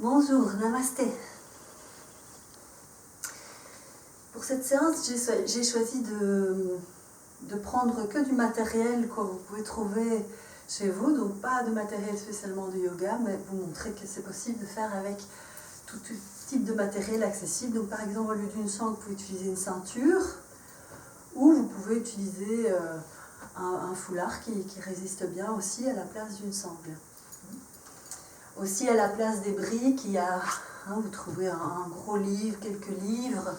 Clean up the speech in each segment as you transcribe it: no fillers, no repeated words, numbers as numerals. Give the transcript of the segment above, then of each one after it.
Bonjour, namasté. Pour cette séance, j'ai choisi de prendre que du matériel que vous pouvez trouver chez vous, donc pas de matériel spécialement de yoga, mais vous montrer que c'est possible de faire avec tout type de matériel accessible. Donc par exemple, au lieu d'une sangle, vous pouvez utiliser une ceinture, ou vous pouvez utiliser un foulard qui résiste bien aussi à la place d'une sangle. Aussi à la place des briques, il y a, vous trouvez un gros livre, quelques livres.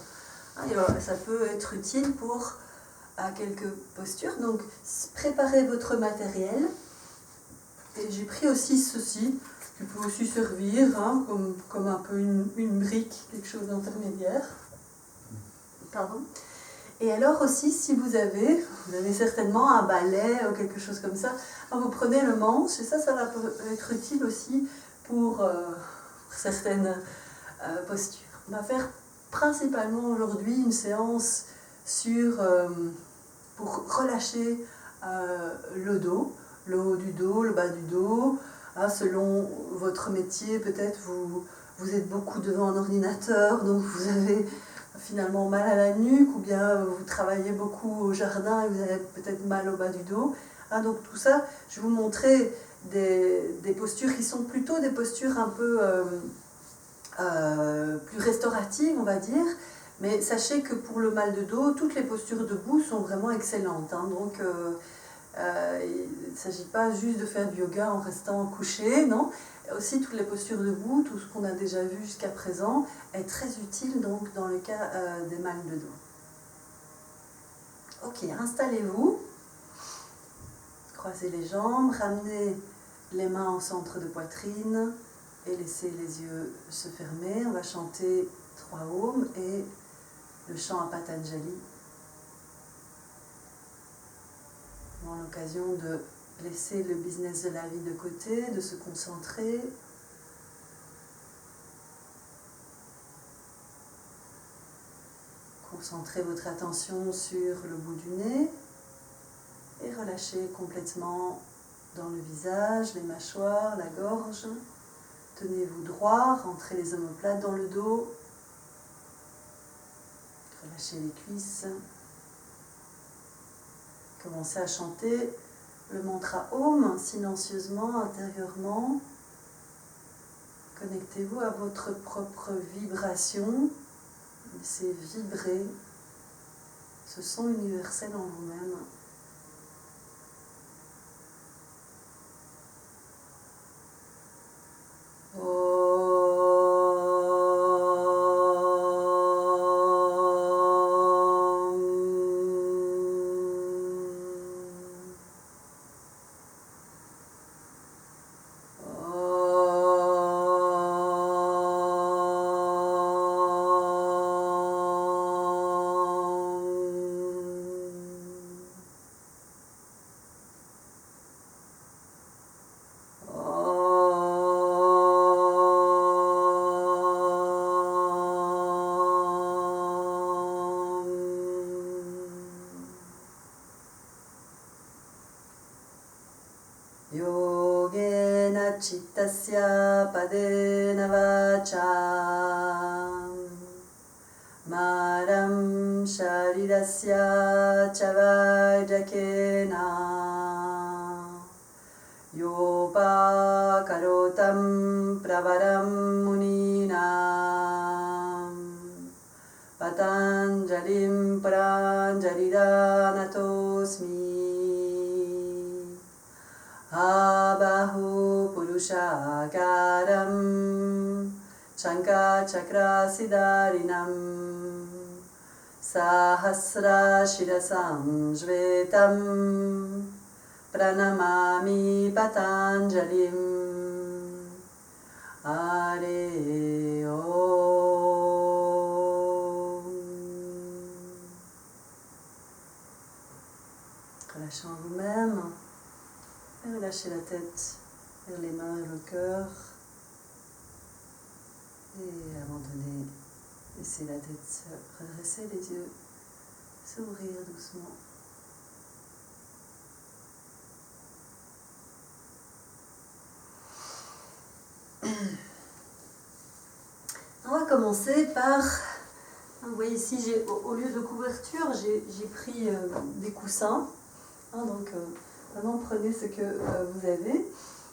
Ça peut être utile pour quelques postures. Donc préparez votre matériel. Et j'ai pris aussi ceci, qui peut aussi servir comme un peu une brique, quelque chose d'intermédiaire. Pardon. Et alors aussi, si vous avez certainement un balai ou quelque chose comme ça, vous prenez le manche, et ça va être utile aussi pour certaines postures. On va faire principalement aujourd'hui une séance pour relâcher le dos, le haut du dos, le bas du dos. Selon votre métier, peut-être vous êtes beaucoup devant un ordinateur, donc vous avez finalement mal à la nuque, ou bien vous travaillez beaucoup au jardin et vous avez peut-être mal au bas du dos. Donc tout ça, je vais vous montrer des postures qui sont plutôt des postures un peu plus restauratives, on va dire. Mais sachez que pour le mal de dos, toutes les postures debout sont vraiment excellentes. Donc il ne s'agit pas juste de faire du yoga en restant couché, non. Aussi, toutes les postures debout, tout ce qu'on a déjà vu jusqu'à présent, est très utile donc, dans le cas des mal de dos. Ok, installez-vous, croisez les jambes, ramenez les mains au centre de poitrine et laissez les yeux se fermer. On va chanter 3 Om et le chant à Patanjali. On a l'occasion de laisser le business de la vie de côté, de se concentrer. Concentrez votre attention sur le bout du nez et relâchez complètement dans le visage, les mâchoires, la gorge. Tenez-vous droit, rentrez les omoplates dans le dos. Relâchez les cuisses. Commencez à chanter le mantra Om silencieusement, intérieurement. Connectez-vous à votre propre vibration. Laissez vibrer ce son universel en vous-même. Yogena chittasya padena vacha maram sharirasya chavaijakena yopa karotam pravaram muninam patanjalim pranjalidanatosmi Abahu Purushakaram Chanka Chakra Siddharinam Sahasra Shirasam Jvetam Pranamami Patanjalim Hare Om. Relâchez en vous-même. Et relâchez la tête vers les mains et le cœur. Et abandonnez. Laissez la tête se redresser, les yeux s'ouvrir doucement. commencer par, vous voyez ici, au lieu de couverture, j'ai pris des coussins. Donc vraiment prenez ce que vous avez.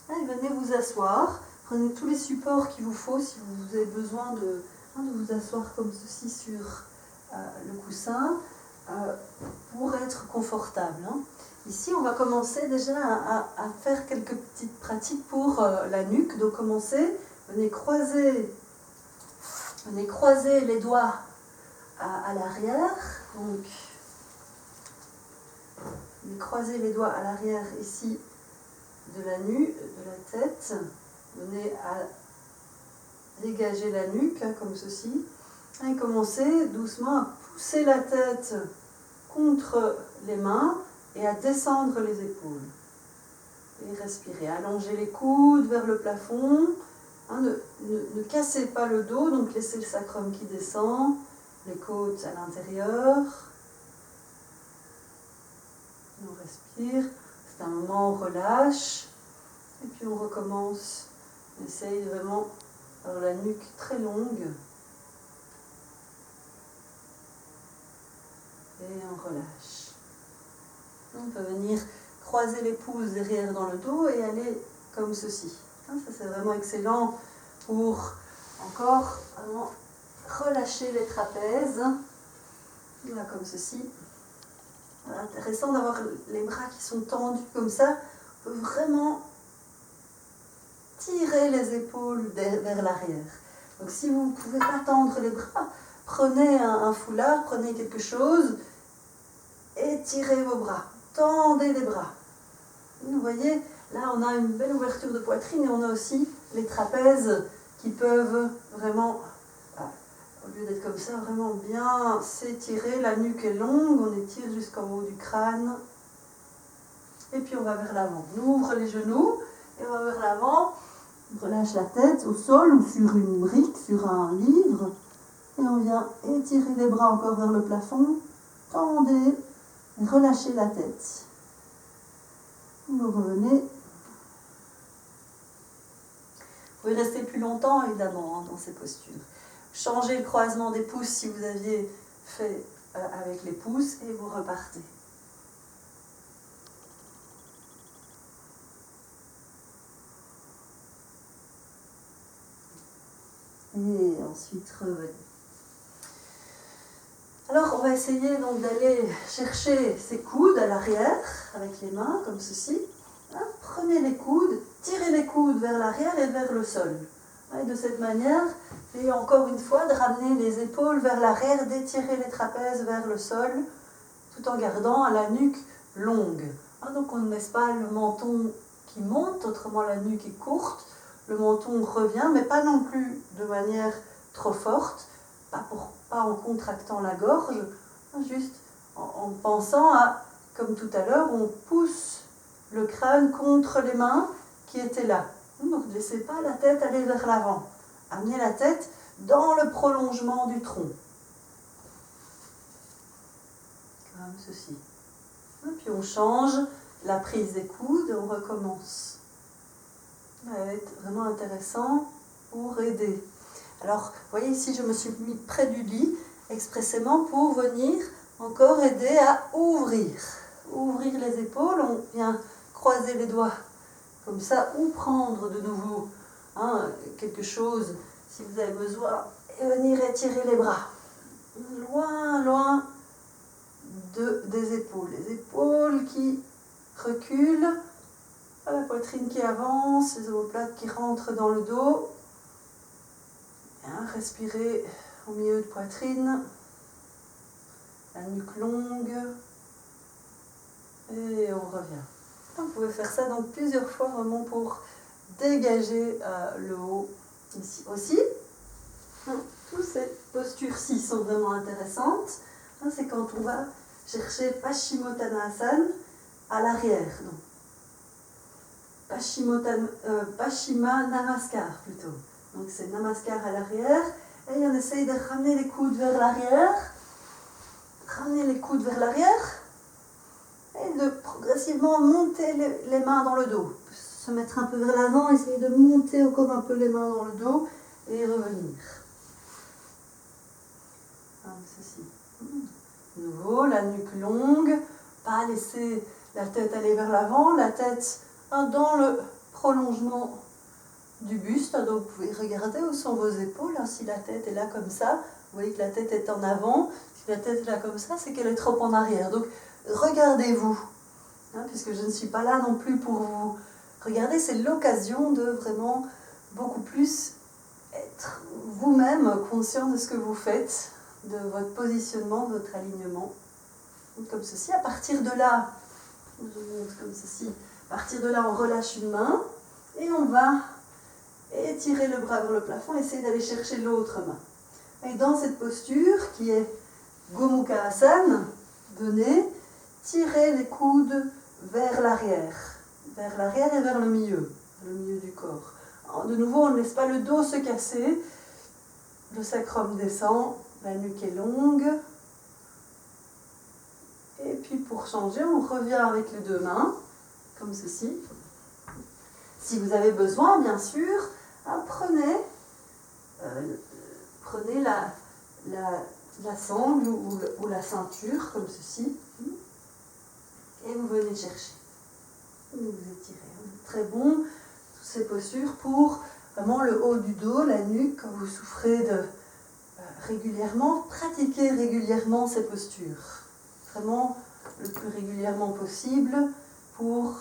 Et venez vous asseoir. Prenez tous les supports qu'il vous faut si vous avez besoin de vous asseoir comme ceci sur le coussin pour être confortable. Ici, on va commencer déjà à faire quelques petites pratiques pour la nuque. Donc commencez, venez croiser les doigts à l'arrière. Donc, venez croiser les doigts à l'arrière ici de la nuque, de la tête. Venez à dégager la nuque, comme ceci. Et commencez doucement à pousser la tête contre les mains et à descendre les épaules. Et respirez. Allongez les coudes vers le plafond. Ne cassez pas le dos, donc laissez le sacrum qui descend, les côtes à l'intérieur. On respire. C'est un moment où on relâche. Et puis on recommence. On essaye vraiment d'avoir la nuque très longue. Et on relâche. On peut venir croiser les pouces derrière dans le dos et aller comme ceci. Ça c'est vraiment excellent pour encore vraiment relâcher les trapèzes. Là comme ceci. Voilà, intéressant d'avoir les bras qui sont tendus comme ça. On peut vraiment tirer les épaules vers l'arrière. Donc si vous ne pouvez pas tendre les bras, prenez un foulard, prenez quelque chose et tirez vos bras. Tendez les bras. Vous voyez, là on a une belle ouverture de poitrine et on a aussi les trapèzes qui peuvent vraiment, au lieu d'être comme ça, vraiment bien s'étirer. La nuque est longue, on étire jusqu'en haut du crâne. Et puis on va vers l'avant. On ouvre les genoux et on va vers l'avant. On relâche la tête au sol ou sur une brique, sur un livre. Et on vient étirer les bras encore vers le plafond. Tendez et relâchez la tête. Vous revenez. Vous pouvez rester plus longtemps, évidemment, dans ces postures. Changez le croisement des pouces si vous aviez fait avec les pouces et vous repartez. Et ensuite revenez. Alors on va essayer donc d'aller chercher ses coudes à l'arrière avec les mains comme ceci. Prenez les coudes, tirez les coudes vers l'arrière et vers le sol. Et de cette manière, et encore une fois, de ramener les épaules vers l'arrière, d'étirer les trapèzes vers le sol, tout en gardant la nuque longue. Donc on ne laisse pas le menton qui monte, autrement la nuque est courte. Le menton revient, mais pas non plus de manière trop forte, pas en contractant la gorge, juste en pensant à, comme tout à l'heure, on pousse le crâne contre les mains qui étaient là. Donc ne laissez pas la tête aller vers l'avant. Amenez la tête dans le prolongement du tronc. Comme ceci. Et puis on change la prise des coudes et on recommence. Ça va être vraiment intéressant pour aider. Alors, vous voyez ici, je me suis mis près du lit, expressément pour venir encore aider à ouvrir. Ouvrir les épaules, on vient croiser les doigts comme ça, ou prendre de nouveau quelque chose, si vous avez besoin, et venir étirer les bras. Loin, loin des épaules. Les épaules qui reculent, la poitrine qui avance, les omoplates qui rentrent dans le dos. Bien, respirez au milieu de poitrine, la nuque longue, et on revient. Vous pouvez faire ça donc plusieurs fois vraiment pour dégager le haut ici aussi. Toutes ces postures-ci sont vraiment intéressantes. C'est quand on va chercher Paschimottanasana à l'arrière. Paschima Namaskar plutôt. Donc c'est Namaskar à l'arrière. Et on essaye de ramener les coudes vers l'arrière. Ramener les coudes vers l'arrière. Et de progressivement monter les mains dans le dos. Se mettre un peu vers l'avant, essayer de monter encore un peu les mains dans le dos et revenir. comme ceci. De nouveau, la nuque longue, pas laisser la tête aller vers l'avant, la tête dans le prolongement du buste. Donc vous pouvez regarder où sont vos épaules. Si la tête est là comme ça, vous voyez que la tête est en avant. Si la tête est là comme ça, c'est qu'elle est trop en arrière. Donc regardez-vous, puisque je ne suis pas là non plus pour vous regarder. C'est l'occasion de vraiment beaucoup plus être vous-même conscient de ce que vous faites, de votre positionnement, de votre alignement. Comme ceci. À partir de là, je vous montre comme ceci. À partir de là, on relâche une main et on va étirer le bras vers le plafond, essayer d'aller chercher l'autre main. Et dans cette posture qui est Gomukha Asana, venez tirer les coudes vers l'arrière et vers le milieu du corps. Alors, de nouveau, on ne laisse pas le dos se casser, le sacrum descend, la nuque est longue. Et puis pour changer, on revient avec les deux mains, comme ceci. Si vous avez besoin, bien sûr, prenez la sangle ou la ceinture, comme ceci, et vous venez chercher. Vous étirez. Très bon, toutes ces postures pour vraiment le haut du dos, la nuque, quand vous souffrez de régulièrement, pratiquez régulièrement ces postures. Vraiment le plus régulièrement possible pour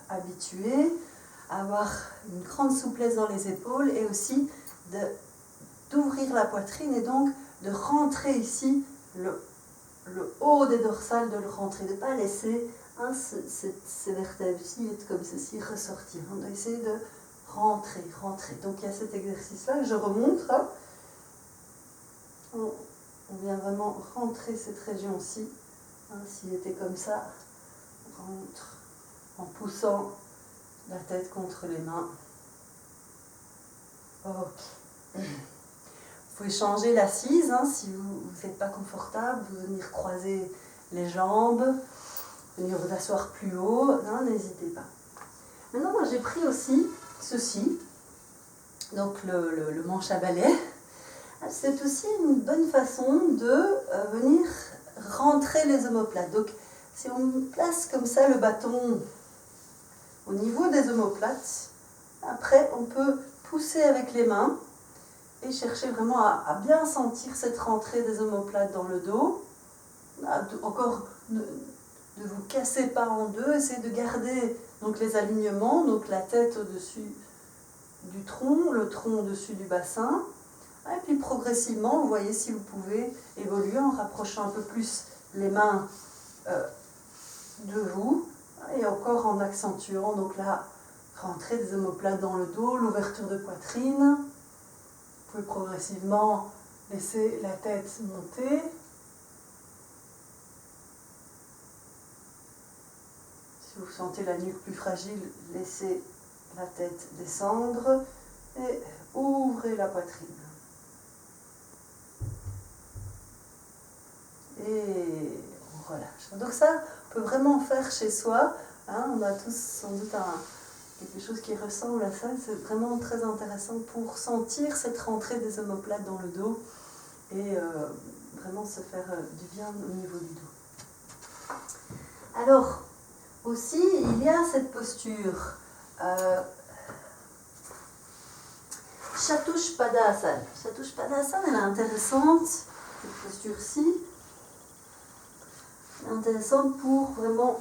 habituer, avoir une grande souplesse dans les épaules et aussi d'ouvrir la poitrine et donc de rentrer ici le haut des dorsales, de le rentrer, de ne pas laisser ces vertèbres-ci être comme ceci, ressortir. On doit essayer de rentrer. Donc il y a cet exercice-là que je remontre. On vient vraiment rentrer cette région-ci. S'il était comme ça, on rentre en poussant la tête contre les mains. Ok. Vous pouvez changer l'assise, si vous n'êtes pas confortable, vous venir croiser les jambes, venir vous asseoir plus haut, n'hésitez pas. Maintenant, moi j'ai pris aussi ceci, donc le manche à balai. C'est aussi une bonne façon de venir rentrer les omoplates. Donc, si on place comme ça le bâton au niveau des omoplates, après on peut pousser avec les mains et chercher vraiment à bien sentir cette rentrée des omoplates dans le dos. Encore, ne vous cassez pas en deux, essayez de garder donc, les alignements, donc la tête au-dessus du tronc, le tronc au-dessus du bassin. Et puis progressivement, vous voyez si vous pouvez évoluer en rapprochant un peu plus les mains de vous et encore en accentuant donc la rentrée des omoplates dans le dos, l'ouverture de poitrine. Vous pouvez progressivement laisser la tête monter. Si vous sentez la nuque plus fragile, laissez la tête descendre et ouvrez la poitrine. Et on relâche. Donc ça, on peut vraiment faire chez soi. On a tous sans doute quelque chose qui ressemble à ça. C'est vraiment très intéressant pour sentir cette rentrée des omoplates dans le dos et vraiment se faire du bien au niveau du dos. Alors, aussi, il y a cette posture Chatushpadasana. Chatushpadasana, elle est intéressante, cette posture-ci. Intéressante pour vraiment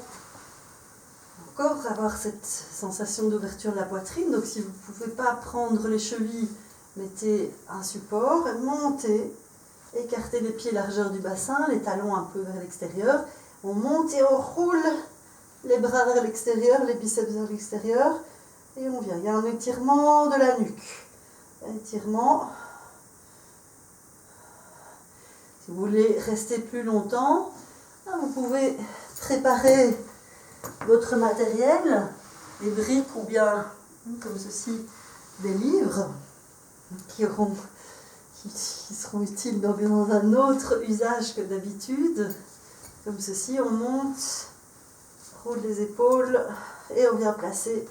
encore avoir cette sensation d'ouverture de la poitrine. Donc si vous ne pouvez pas prendre les chevilles, mettez un support, montez, écartez les pieds largeur du bassin, les talons un peu vers l'extérieur. On monte et on roule les bras vers l'extérieur, les biceps vers l'extérieur et on vient. Il y a un étirement de la nuque. Étirement. Si vous voulez rester plus longtemps, vous pouvez préparer votre matériel, des briques ou bien, comme ceci, des livres qui seront utiles dans un autre usage que d'habitude. Comme ceci, on monte, roule les épaules et on vient placer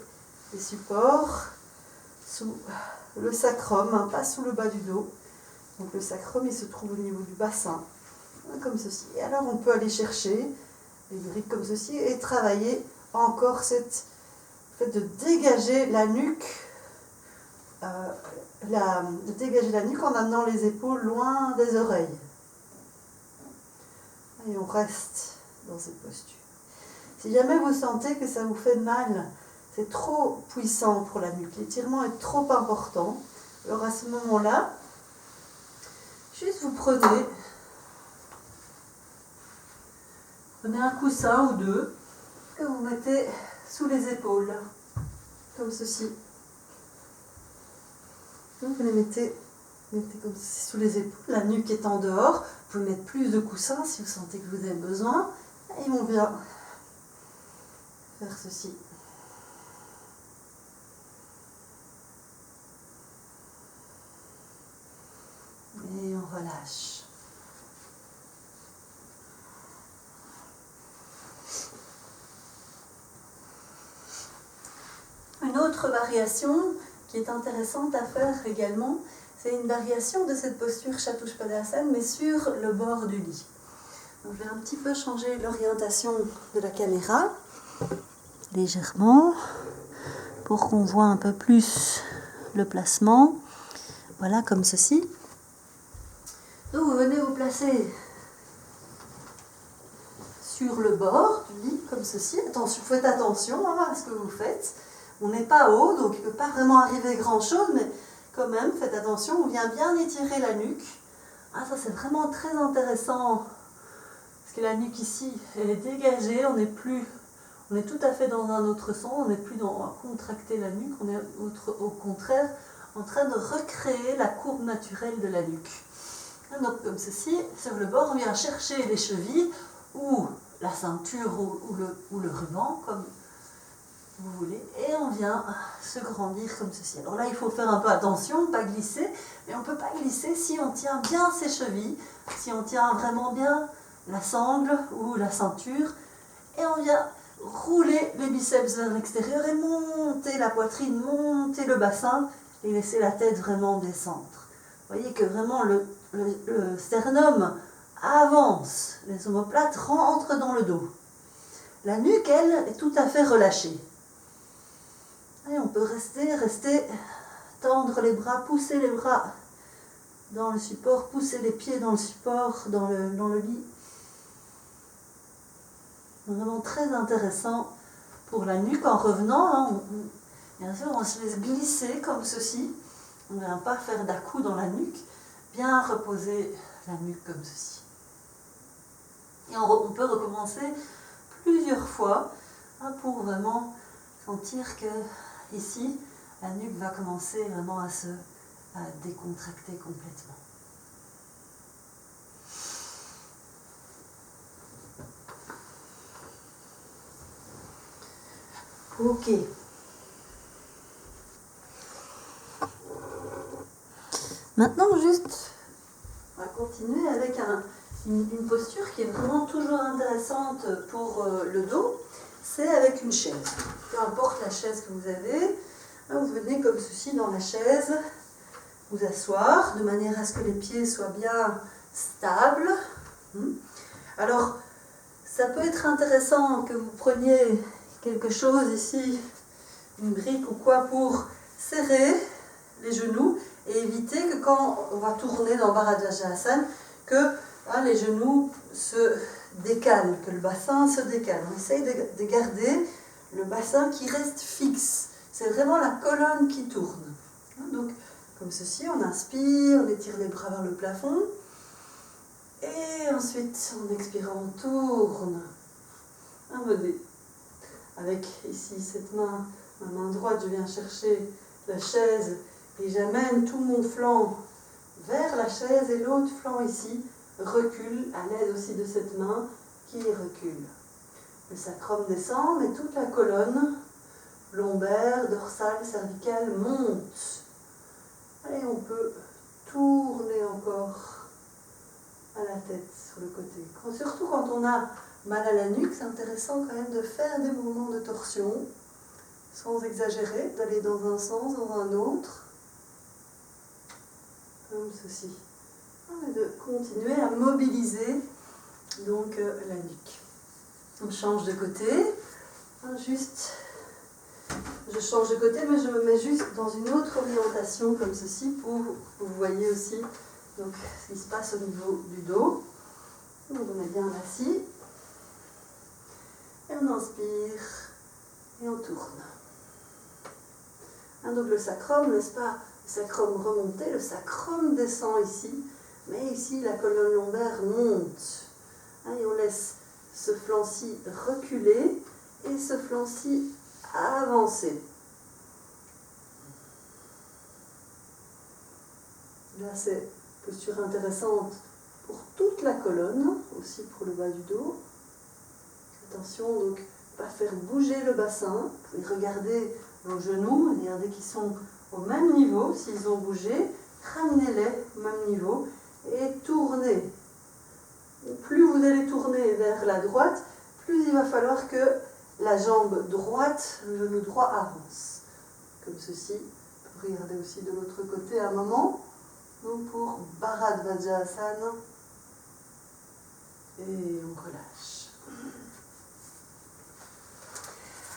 les supports sous le sacrum, pas sous le bas du dos. Donc le sacrum, il se trouve au niveau du bassin, comme ceci. Et alors on peut aller chercher des briques comme ceci et travailler encore le fait de dégager la nuque, de dégager la nuque en amenant les épaules loin des oreilles. Et on reste dans cette posture. Si jamais vous sentez que ça vous fait mal, c'est trop puissant pour la nuque, l'étirement est trop important, alors à ce moment-là, juste vous prenez un coussin ou deux que vous mettez sous les épaules, comme ceci. Donc vous les mettez comme ceci sous les épaules, la nuque est en dehors. Vous pouvez mettre plus de coussins si vous sentez que vous avez besoin. Et on vient faire ceci. Et on relâche. Une autre variation qui est intéressante à faire également, c'est une variation de cette posture Chatuspadasana, mais sur le bord du lit. Donc, je vais un petit peu changer l'orientation de la caméra, légèrement, pour qu'on voit un peu plus le placement. Voilà, comme ceci. Donc vous venez vous placer sur le bord du lit, comme ceci. Attention, faites attention à ce que vous faites. On n'est pas haut, donc il ne peut pas vraiment arriver grand-chose, mais quand même, faites attention, on vient bien étirer la nuque. Ah, ça c'est vraiment très intéressant, parce que la nuque ici, elle est dégagée, on est tout à fait dans un autre sens, on n'est plus à contracter la nuque, on est au contraire en train de recréer la courbe naturelle de la nuque. Donc comme ceci, sur le bord, on vient chercher les chevilles, ou la ceinture, ou le ruban, comme vous voulez, et on vient se grandir comme ceci. Alors là, il faut faire un peu attention, pas glisser, mais on ne peut pas glisser si on tient bien ses chevilles, si on tient vraiment bien la sangle ou la ceinture, et on vient rouler les biceps vers l'extérieur et monter la poitrine, monter le bassin, et laisser la tête vraiment descendre. Vous voyez que vraiment le sternum avance, les omoplates rentrent dans le dos. La nuque, elle, est tout à fait relâchée. Et on peut rester, tendre les bras, pousser les bras dans le support, pousser les pieds dans le support, dans le lit. Vraiment très intéressant pour la nuque. En revenant, bien sûr, on se laisse glisser comme ceci. On ne vient pas faire d'à-coups dans la nuque. Bien reposer la nuque comme ceci. Et on peut recommencer plusieurs fois pour vraiment sentir que ici, la nuque va commencer vraiment à décontracter complètement. Ok. Maintenant, juste, on va continuer avec une posture qui est vraiment toujours intéressante pour le dos. C'est avec une chaise. Peu importe la chaise que vous avez, vous venez comme ceci dans la chaise, vous asseoir de manière à ce que les pieds soient bien stables. Alors, ça peut être intéressant que vous preniez quelque chose ici, une brique ou quoi, pour serrer les genoux et éviter que quand on va tourner dans Bharadvajasana, que les genoux se décalent, que le bassin se décale. On essaye de garder le bassin qui reste fixe. C'est vraiment la colonne qui tourne. Donc, comme ceci, on inspire, on étire les bras vers le plafond. Et ensuite, en expirant, on tourne. Venez. Avec ici cette main, ma main droite, je viens chercher la chaise et j'amène tout mon flanc vers la chaise et l'autre flanc ici recule à l'aide aussi de cette main qui recule. Le sacrum descend, mais toute la colonne lombaire, dorsale, cervicale monte. Et on peut tourner encore à la tête sur le côté. Surtout quand on a mal à la nuque, c'est intéressant quand même de faire des mouvements de torsion sans exagérer, d'aller dans un sens, dans un autre, comme ceci. Et de continuer à mobiliser donc la nuque. On change de côté. Juste, je change de côté, mais je me mets juste dans une autre orientation comme ceci pour que vous voyez aussi donc, ce qui se passe au niveau du dos. Donc on est bien assis. Et on inspire et on tourne. Donc le sacrum, n'est-ce pas? Le sacrum remonté, le sacrum descend ici, mais ici la colonne lombaire monte. Et on laisse ce flanc-ci reculer et ce flanc-ci avancer. Là, c'est une posture intéressante pour toute la colonne, aussi pour le bas du dos. Attention, donc, pas faire bouger le bassin. Vous pouvez regarder vos genoux, regardez qu'ils sont au même niveau. S'ils ont bougé, ramenez-les au même niveau et tournez. Plus vous allez tourner vers la droite, plus il va falloir que la jambe droite, le genou droit avance. Comme ceci. Vous pouvez regarder aussi de l'autre côté un moment. Donc pour Bharadvajasana. Et on relâche.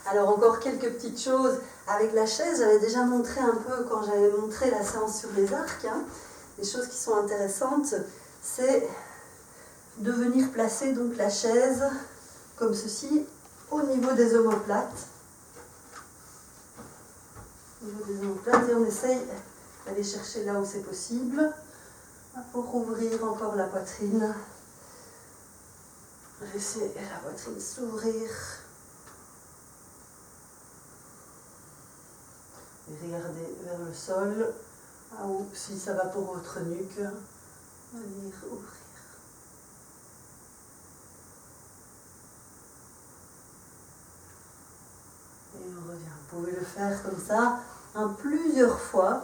Alors encore quelques petites choses avec la chaise. J'avais déjà montré un peu quand j'avais montré la séance sur les arcs. Des choses qui sont intéressantes, c'est de venir placer donc la chaise comme ceci au niveau des omoplates. Au niveau des omoplates, et on essaye d'aller chercher là où c'est possible pour ouvrir encore la poitrine. Laissez la poitrine s'ouvrir. Et regardez vers le sol, ou si ça va pour votre nuque, venir ouvrir. Et on revient. Vous pouvez le faire comme ça plusieurs fois,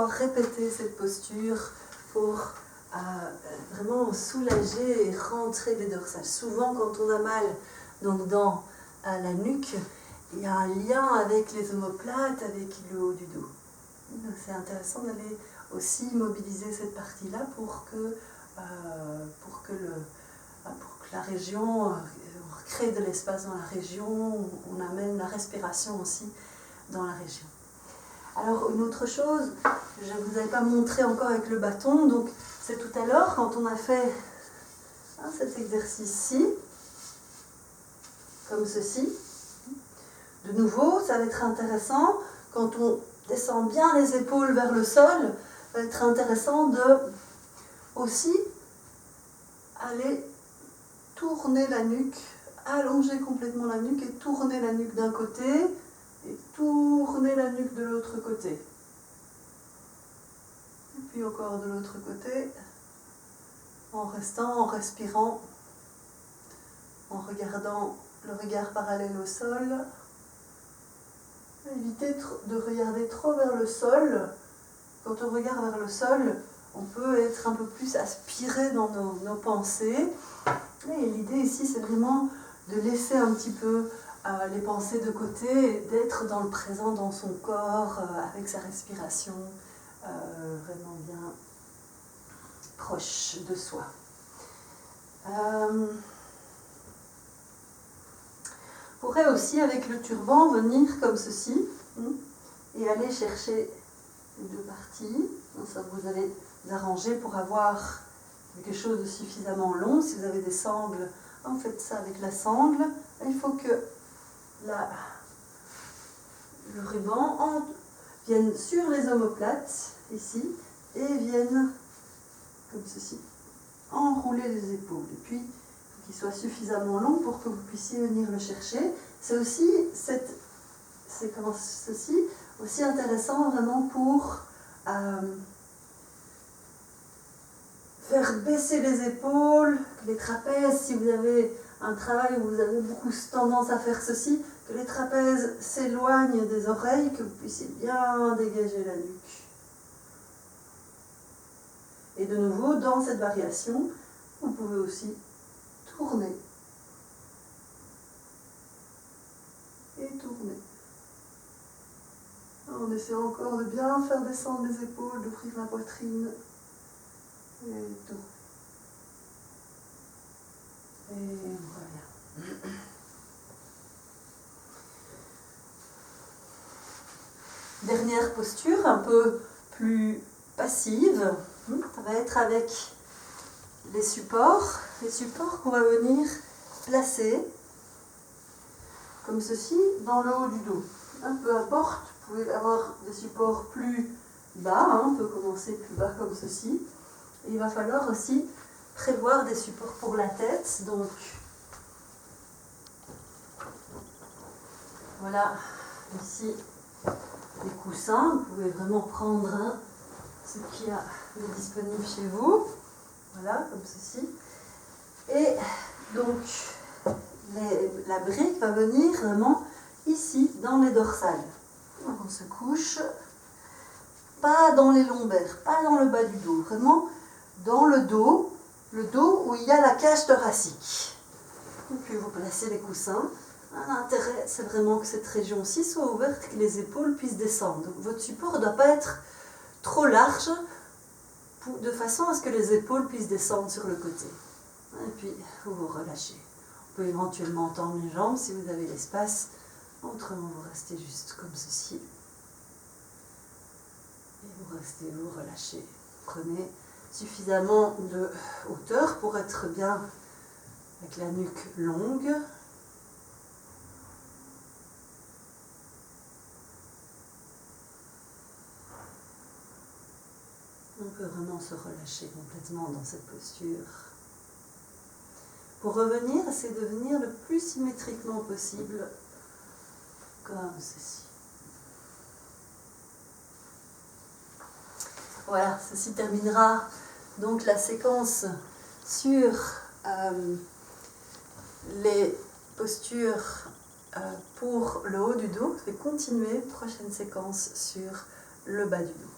répéter cette posture pour vraiment soulager et rentrer les dorsales. Souvent, quand on a mal donc dans la nuque, il y a un lien avec les omoplates, avec le haut du dos. Donc c'est intéressant d'aller aussi mobiliser cette partie-là pour que la région, on crée de l'espace dans la région, on amène la respiration aussi dans la région. Alors une autre chose, je ne vous avais pas montré encore avec le bâton, donc c'est tout à l'heure quand on a fait cet exercice-ci, comme ceci. De nouveau, ça va être intéressant, quand on descend bien les épaules vers le sol, ça va être intéressant de aussi aller tourner la nuque, allonger complètement la nuque et tourner la nuque d'un côté et tourner la nuque de l'autre côté. Et puis encore de l'autre côté, en restant, en respirant, en regardant le regard parallèle au sol. Évitez de regarder trop vers le sol. Quand on regarde vers le sol, on peut être un peu plus aspiré dans nos pensées. Et l'idée ici, c'est vraiment de laisser un petit peu les pensées de côté, et d'être dans le présent, dans son corps, avec sa respiration, vraiment bien proche de soi. On pourrait aussi, avec le turban, venir comme ceci, et aller chercher les deux parties. Donc ça, vous allez vous arranger pour avoir quelque chose de suffisamment long. Si vous avez des sangles, vous faites ça avec la sangle. Il faut que le ruban vienne sur les omoplates, ici, et vienne comme ceci, enrouler les épaules. Et puis, il faut qu'il soit suffisamment long pour que vous puissiez venir le chercher. C'est aussi ceci, aussi intéressant vraiment pour faire baisser les épaules, les trapèzes, si vous avez un travail où vous avez beaucoup tendance à faire ceci, que les trapèzes s'éloignent des oreilles, que vous puissiez bien dégager la nuque. Et de nouveau, dans cette variation, vous pouvez aussi tourner. Et tourner. En essayant encore de bien faire descendre les épaules, d'ouvrir la poitrine. et dos. Et voilà. Dernière posture, un peu plus passive, ça va être avec les supports qu'on va venir placer comme ceci dans le haut du dos. Peu importe, vous pouvez avoir des supports plus bas, on peut commencer plus bas comme ceci. Et il va falloir aussi prévoir des supports pour la tête, donc voilà, ici les coussins, vous pouvez vraiment prendre ce qu'il y a de disponible chez vous, voilà, comme ceci. Et donc, la brique va venir vraiment ici, dans les dorsales. Donc on se couche, pas dans les lombaires, pas dans le bas du dos, vraiment dans le dos où il y a la cage thoracique. Et puis vous placez les coussins. L'intérêt, c'est vraiment que cette région-ci soit ouverte, que les épaules puissent descendre. Donc votre support ne doit pas être trop large, de façon à ce que les épaules puissent descendre sur le côté. Et puis vous vous relâchez. Vous pouvez éventuellement tendre les jambes si vous avez l'espace. Autrement, vous restez juste comme ceci. Et vous relâchez. Prenez suffisamment de hauteur pour être bien avec la nuque longue. On peut vraiment se relâcher complètement dans cette posture. Pour revenir, essayez de venir le plus symétriquement possible, comme ceci. Voilà, ceci terminera donc la séquence sur les postures pour le haut du dos. Je vais continuer, prochaine séquence sur le bas du dos.